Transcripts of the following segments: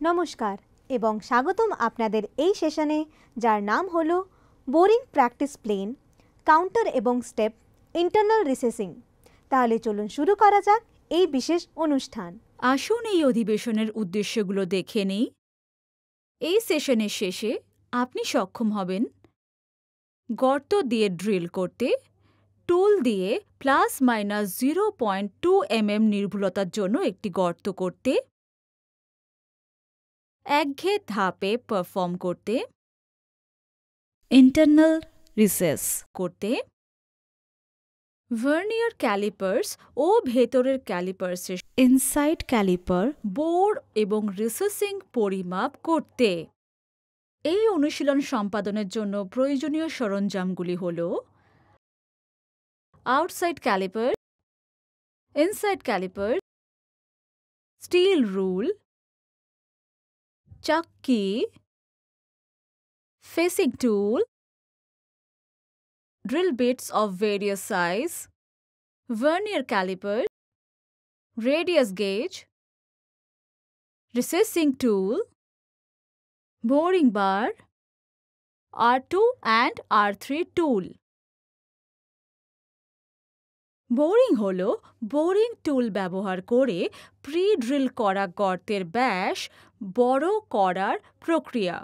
নমস্কার এবং স্বাগতম আপনাদের এই সেশনে, যার নাম হলো বোরিং প্র্যাকটিস প্লেন, কাউন্টার এবং স্টেপ, ইন্টারনাল রিসেসিং। তাহলে চলুন শুরু করা যাক এই বিশেষ অনুষ্ঠান। আসুন এই অধিবেশনের উদ্দেশ্যগুলো দেখে নেই। এই সেশনের শেষে আপনি সক্ষম হবেন গর্ত দিয়ে ড্রিল করতে, টুল দিয়ে ±0.2 mm নির্ভুলতার জন্য একটি গর্ত করতে, একঘেয়ে ধাপে পারফর্ম করতে, ইন্টারনাল রিসেস করতে, ভার্নিয়ার ক্যালিপার্স ও ভেতরের ক্যালিপার্সের ইনসাইড ক্যালিপার, বোর এবং রিসেসিং পরিমাপ করতে। এই অনুশীলন সম্পাদনের জন্য প্রয়োজনীয় সরঞ্জামগুলি হল outside caliper, inside caliper, steel rule, চাক্কি, facing tool, drill bits of various size, vernier caliper, radius gauge, recessing tool, boring bar, R2 and R3 tool. Boring হল বোরিং টুল ব্যবহার করে প্রি-ড্রিল করা গর্তের ব্যাস বড় করার প্রক্রিয়া।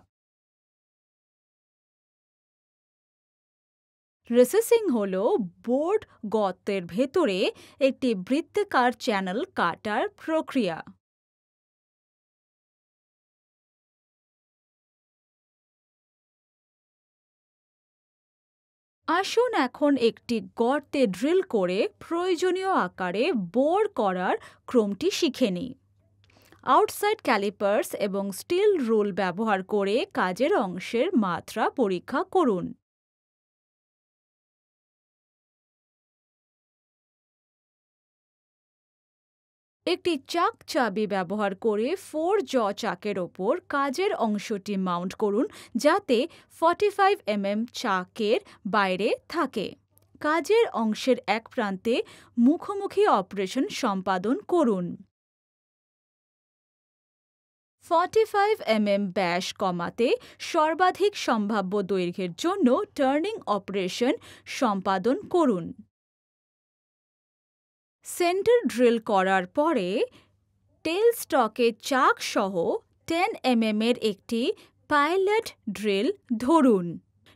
রিসেসিং হল বোর্ড গর্তের ভেতরে একটি বৃত্তাকার চ্যানেল কাটার প্রক্রিয়া। আসুন এখন একটি গর্তে ড্রিল করে প্রয়োজনীয় আকারে বোর করার ক্রমটি শিখে নিই। আউটসাইড ক্যালিপার্স এবং স্টিল রুল ব্যবহার করে কাজের অংশের মাত্রা পরীক্ষা করুন। একটি চাক চাবি ব্যবহার করে 4 জ চাকের ওপর কাজের অংশটি মাউন্ট করুন, যাতে 45 mm চাকের বাইরে থাকে। কাজের অংশের এক প্রান্তে মুখোমুখি অপারেশন সম্পাদন করুন। 45 mm ব্যাস কমাতে সর্বাধিক সম্ভাব্য দৈর্ঘ্যের জন্য টার্নিং অপারেশন সম্পাদন করুন। সেন্টার ড্রিল করার পরে টেল স্টকে চাক সহ 10 mm এর একটি পাইলট ড্রিল ধরুন।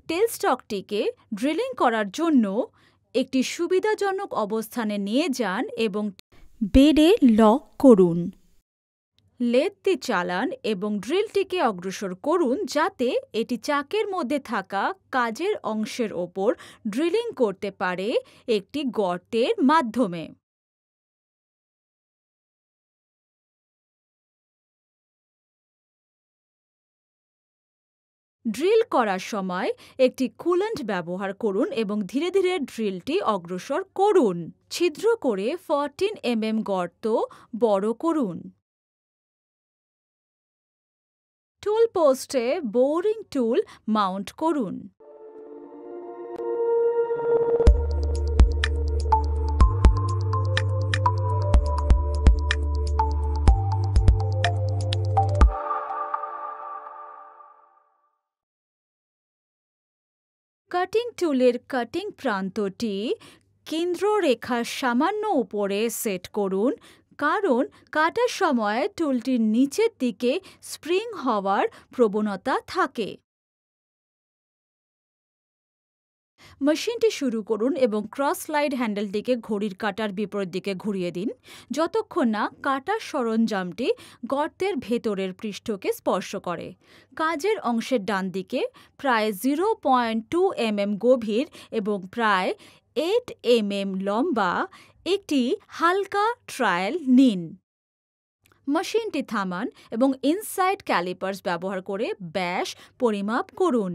টেল স্টকটিকে ড্রিলিং করার জন্য একটি সুবিধাজনক অবস্থানে নিয়ে যান এবং বেডে লক করুন। লেদটি চালান এবং ড্রিলটিকে অগ্রসর করুন, যাতে এটি চাকের মধ্যে থাকা কাজের অংশের ওপর ড্রিলিং করতে পারে একটি গর্তের মাধ্যমে। ড্রিল করার সময় একটি কুল্যান্ট ব্যবহার করুন এবং ধীরে ধীরে ড্রিলটি অগ্রসর করুন। ছিদ্র করে 14 mm গর্ত বড় করুন। টুল পোস্টে বোরিং টুল মাউন্ট করুন। কাটিং টুলের কাটিং প্রান্তটি কেন্দ্ররেখার সামান্য উপরে সেট করুন, কারণ কাটার সময় টুলটির নিচের দিকে স্প্রিং হওয়ার প্রবণতা থাকে। মেশিনটি শুরু করুন এবং ক্রস স্লাইড হ্যান্ডেলটিকে ঘড়ির কাঁটার বিপরীত দিকে ঘুরিয়ে দিন, যতক্ষণ না কাটার সরঞ্জামটি গর্তের ভেতরের পৃষ্ঠকে স্পর্শ করে। কাজের অংশের ডান দিকে প্রায় 0.2 mm গভীর এবং প্রায় 8 mm লম্বা একটি হালকা ট্রায়াল নিন। মেশিনটি থামান এবং ইনসাইড ক্যালিপার্স ব্যবহার করে ব্যাস পরিমাপ করুন।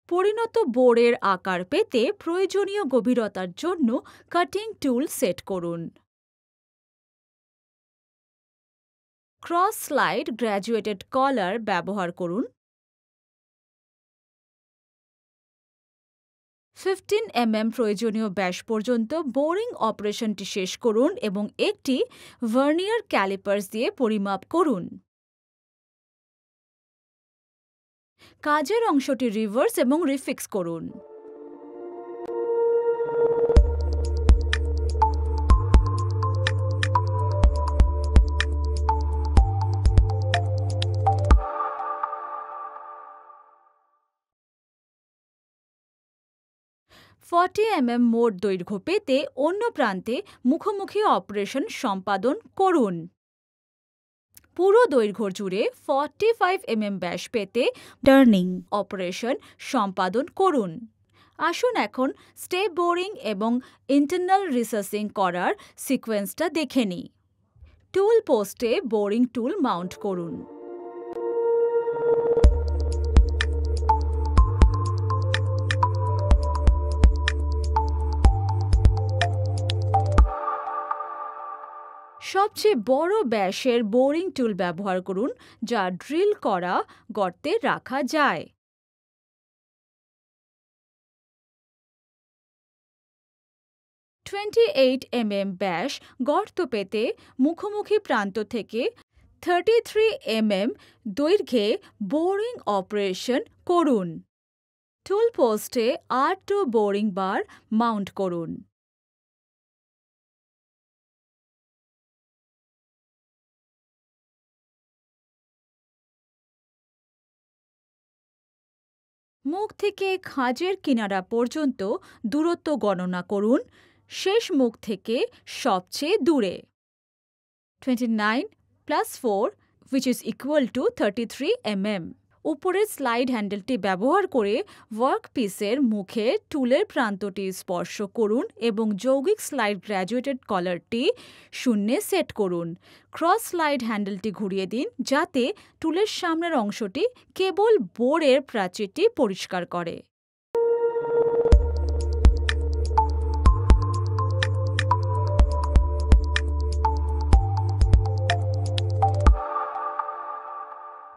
পরিণত বোরের আকার পেতে প্রয়োজনীয় গভীরতার জন্য কাটিং টুল সেট করুন। ক্রস স্লাইড গ্র্যাজুয়েটেড কলার ব্যবহার করুন। 15 mm প্রয়োজনীয় ব্যাস পর্যন্ত বোরিং অপারেশনটি শেষ করুন এবং একটি ভার্নিয়ার ক্যালিপার্স দিয়ে পরিমাপ করুন। কাজের অংশটি রিভার্স এবং রিফিক্স করুন। মোট দৈর্ঘ্য পেতে অন্য প্রান্তে মুখোমুখি অপারেশন সম্পাদন করুন। পুরো দৈর্ঘ্য জুড়ে 45 mm ব্যাস পেতে টার্নিং অপারেশন সম্পাদন করুন। আসুন এখন স্টেপ বোরিং এবং ইন্টারনাল রিসার্চিং করার সিকোয়েন্সটা দেখে নিই। টুল পোস্টে বোরিং টুল মাউন্ট করুন। সবচেয়ে বড় ব্যাসের বোরিং টুল ব্যবহার করুন, যা ড্রিল করা গর্তে রাখা যায়। mm ব্যাস গর্ত পেতে মুখোমুখি প্রান্ত থেকে 33 mm দৈর্ঘ্যে বোরিং অপারেশন করুন। টুল পোস্টে R2 বোরিং বার মাউন্ট করুন। মুখ থেকে খাঁজের কিনারা পর্যন্ত দূরত্ব গণনা করুন, শেষ মুখ থেকে সবচেয়ে দূরে। 29 + 4 which is equal to 33 mm। উপরের স্লাইড হ্যান্ডেলটি ব্যবহার করে ওয়ার্কপিসের মুখে টুলের প্রান্তটি স্পর্শ করুন এবং যৌগিক স্লাইড গ্র্যাজুয়েটেড কলারটি 0 সেট করুন। ক্রস স্লাইড হ্যান্ডেলটি ঘুরিয়ে দিন যাতে টুলের সামনের অংশটি কেবল বোরের প্রাচীরটি পরিষ্কার করে।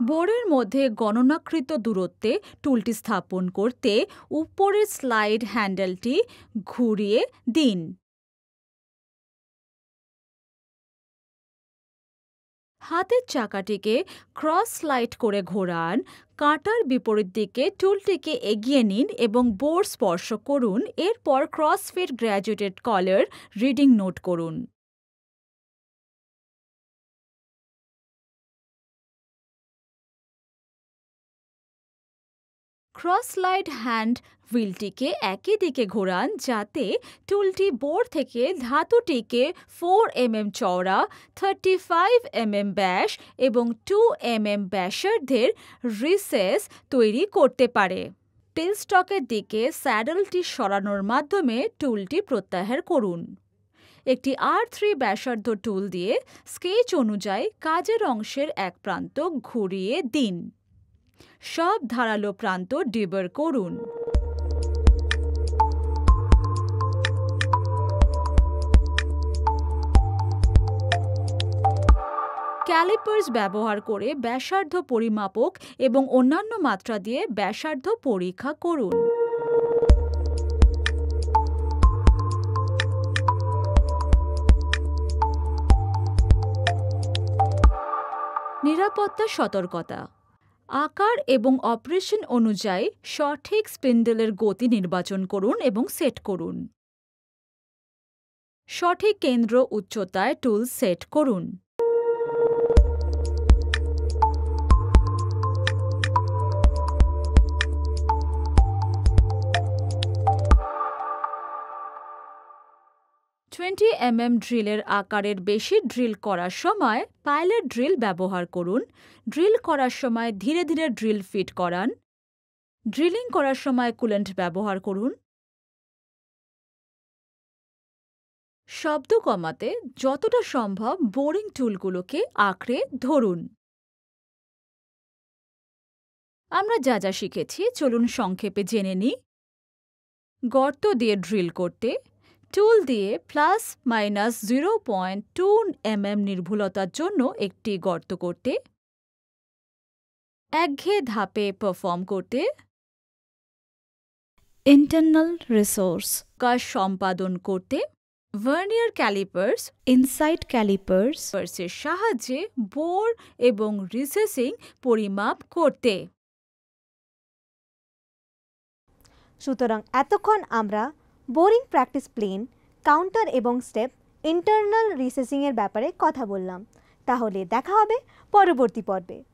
বোরের মধ্যে গণনাকৃত দূরত্বে টুলটি স্থাপন করতে উপরের স্লাইড হ্যান্ডেলটি ঘুরিয়ে দিন। হাতের চাকাটিকে ক্রস স্লাইড করে ঘোরান, কাঁটার বিপরীত দিকে টুলটিকে এগিয়ে নিন এবং বোর স্পর্শ করুন। এরপর ক্রসফিট গ্র্যাজুয়েটেড কলার রিডিং নোট করুন। ক্রস স্লাইড হ্যান্ড হুইলটিকে একই দিকে ঘোরান যাতে টুলটি বোর থেকে ধাতুটিকে 4 mm চওড়া, 35 mm ব্যাস এবং 2 mm ব্যাসার্ধের রিসেস তৈরি করতে পারে। টেল স্টকের দিকে স্যাডেলটি সরানোর মাধ্যমে টুলটি প্রত্যাহার করুন। একটি R3 ব্যাসার্ধ টুল দিয়ে স্কেচ অনুযায়ী কাজের অংশের এক প্রান্ত ঘুরিয়ে দিন। সব ধারালো প্রান্ত ডিবার করুন। ক্যালিপার্স ব্যবহার করে ব্যাসার্ধ পরিমাপক এবং অন্যান্য মাত্রা দিয়ে ব্যাসার্ধ পরীক্ষা করুন। নিরাপত্তা সতর্কতা। আকার এবং অপারেশন অনুযায়ী সঠিক স্পিন্ডেলের গতি নির্বাচন করুন এবং সেট করুন। সঠিক কেন্দ্র উচ্চতায় টুল সেট করুন। mm ড্রিলের আকারের বেশি ড্রিল করার সময় পাইলট ড্রিল ব্যবহার করুন। ড্রিল করার সময় ধীরে ধীরে ড্রিল ফিট করান। ড্রিলিং করার সময় কুলেন্ট ব্যবহার করুন। শব্দ কমাতে যতটা সম্ভব বোরিং টুলগুলোকে আঁকড়ে ধরুন। আমরা যা যা শিখেছি চলুন সংক্ষেপে জেনে নিই। গর্ত দিয়ে ড্রিল করতে, টুল দিয়ে ±0.2 mm নির্ভুলতার জন্য একটি গর্ত করতে, একঘেয়ে ধাপে পারফর্ম করতে, ইন্টারনাল রিসোর্স কাজ সম্পাদন করতে ভার্নিয়ার ক্যালিপার্স ইনসাইড ক্যালিপার্সের সাহায্যে বোর এবং রিসেসিং পরিমাপ করতে। সুতরাং এতক্ষণ আমরা বোরিং প্র্যাকটিস প্লেন, কাউন্টার এবং স্টেপ, ইন্টারনাল রিসেসিংয়ের ব্যাপারে কথা বললাম। তাহলে দেখা হবে পরবর্তী পর্বে।